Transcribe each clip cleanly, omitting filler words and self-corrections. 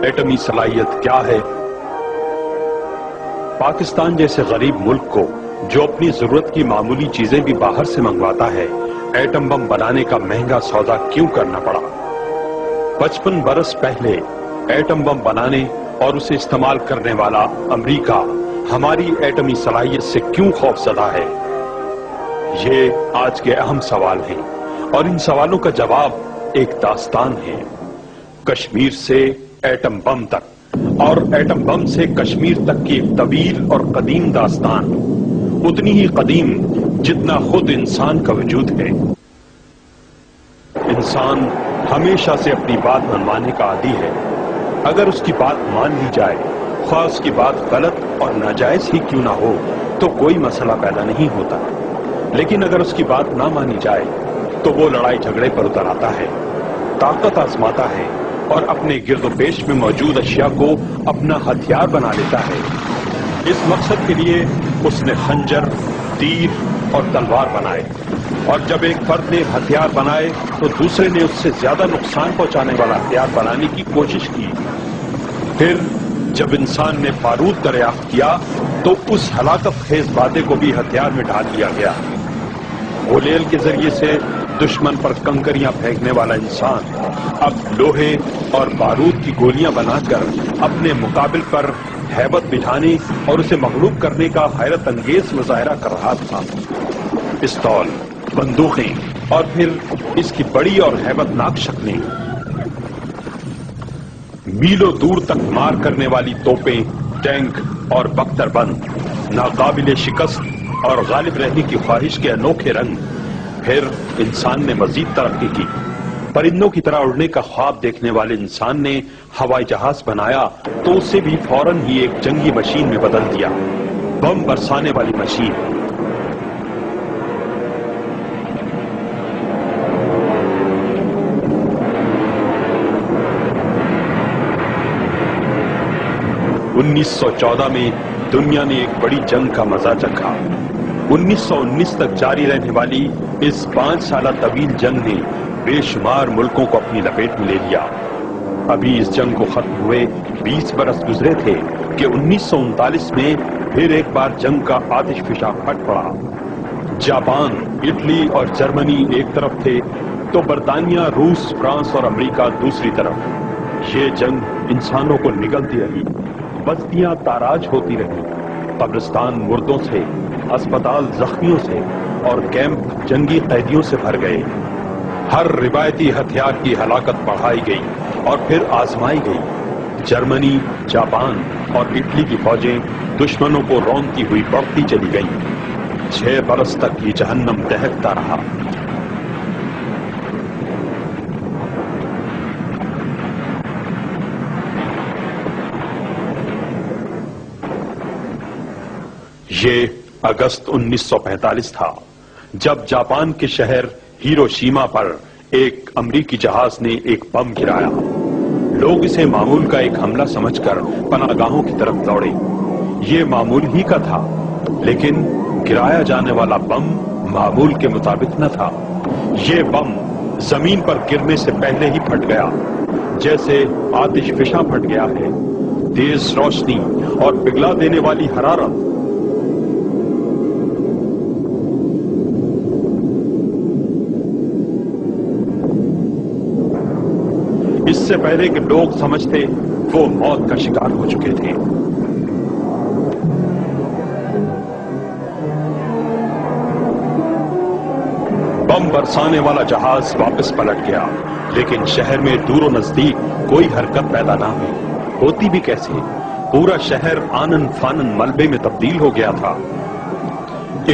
ایٹمی صلاحیت کیا ہے؟ پاکستان جیسے غریب ملک کو جو اپنی ضرورت کی معمولی چیزیں بھی باہر سے منگواتا ہے، ایٹم بم بنانے کا مہنگا سودا کیوں کرنا پڑا؟ 55 برس پہلے ایٹم بم بنانے اور اسے استعمال کرنے والا امریکہ ہماری ایٹمی صلاحیت سے کیوں خوف زدہ ہے؟ یہ آج کے اہم سوال ہیں اور ان سوالوں کا جواب ایک داستان ہے، کشمیر سے ایٹم بم تک، اور ایٹم بم سے کشمیر تک کی ایک طویل اور قدیم داستان، اتنی ہی قدیم جتنا خود انسان کا وجود ہے۔ انسان ہمیشہ سے اپنی بات منوانے کا عادی ہے۔ اگر اس کی بات مان لی جائے، خواہ اس کی بات غلط اور ناجائز ہی کیوں نہ ہو، تو کوئی مسئلہ پیدا نہیں ہوتا، لیکن اگر اس کی بات نہ مانی جائے تو وہ لڑائی جھگڑے پر اتر آتا ہے، طاقت آزماتا ہے اور اپنے گرد و پیش میں موجود اشیاء کو اپنا ہتھیار بنا لیتا ہے۔ اس مقصد کے لیے اس نے خنجر، تیر اور تلوار بنائے، اور جب ایک فرد نے ہتھیار بنائے تو دوسرے نے اس سے زیادہ نقصان پہنچانے والا ہتھیار بنانے کی کوشش کی۔ پھر جب انسان نے بارود دریافت کیا تو اس ہلاکت خیز مادے کو بھی ہتھیار میں ڈال دیا گیا۔ غلیل کے ذریعے سے دشمن پر کنکریاں پھینکنے والا انسان اب لوہے اور بارود کی گولیاں بنا کر اپنے مقابل پر ہیبت بٹھانے اور اسے مغلوب کرنے کا حیرت انگیز مظاہرہ کر رہا تھا۔ پستول، بندوقیں اور پھر اس کی بڑی اور ہیبت ناک شکلیں، میلوں دور تک مار کرنے والی توپیں، ٹینک اور بختر بند، ناقابل شکست اور غالب رہنے کی خواہش کے انوکھے رنگ۔ پھر انسان نے مزید ترقی کی، پرندوں کی طرح اڑنے کا خواب دیکھنے والے انسان نے ہوائی جہاز بنایا تو اسے بھی فوراً ہی ایک جنگی مشین میں بدل دیا، بم برسانے والی مشین۔ انیس سو 14 میں دنیا نے ایک بڑی جنگ کا مزہ چکھا۔ 1919 تک جاری رہنے والی اس 5 سالہ طویل جنگ نے بے شمار ملکوں کو اپنی لپیٹ میں لے لیا۔ ابھی اس جنگ کو ختم ہوئے 20 برس گزرے تھے کہ 1939 میں پھر ایک بار جنگ کا آتش فشاں پھٹ پڑا۔ جاپان، اٹلی اور جرمنی ایک طرف تھے تو برطانیہ، روس، فرانس اور امریکہ دوسری طرف۔ یہ جنگ انسانوں کو نگلتی رہی، بستیاں تاراج ہوتی رہی، قبرستان مردوں سے، اسپتال زخمیوں سے اور کیمپ جنگی قیدیوں سے بھر گئے۔ ہر روایتی ہتھیار کی ہلاکت بڑھائی گئی اور پھر آزمائی گئی۔ جرمنی، جاپان اور اٹلی کی فوجیں دشمنوں کو رونتی ہوئی بڑھتی چلی گئیں۔ 6 برس تک یہ جہنم دہکتا رہا۔ یہ اگست 1945 تھا جب جاپان کے شہر ہیروشیما پر ایک امریکی جہاز نے ایک بم گرایا۔ لوگ اسے معمول کا ایک حملہ سمجھ کر پناہ گاہوں کی طرف دوڑے۔ یہ معمول ہی کا تھا، لیکن گرایا جانے والا بم معمول کے مطابق نہ تھا۔ یہ بم زمین پر گرنے سے پہلے ہی پھٹ گیا، جیسے آتش فشاں پھٹ گیا ہے۔ تیز روشنی اور پگھلا دینے والی حرارت، اس سے پہلے کہ لوگ سمجھتے وہ موت کا شکار ہو چکے تھے۔ بم برسانے والا جہاز واپس پلٹ گیا، لیکن شہر میں دور و نزدیک کوئی حرکت پیدا نہ ہوئی۔ ہوتی بھی کیسے؟ پورا شہر آنن فانن ملبے میں تبدیل ہو گیا تھا۔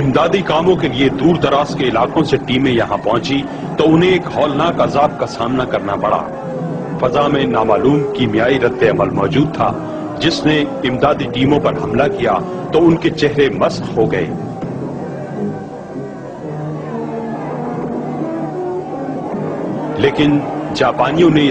امدادی کاموں کے لیے دور دراز کے علاقوں سے ٹیمیں یہاں پہنچی تو انہیں ایک ہولناک عذاب کا سامنا کرنا پڑا۔ فضا میں نامعلوم کیمیائی رد عمل موجود تھا، جس نے امدادی ٹیموں پر حملہ کیا تو ان کے چہرے مسخ ہو گئے۔ لیکن جاپانیوں نے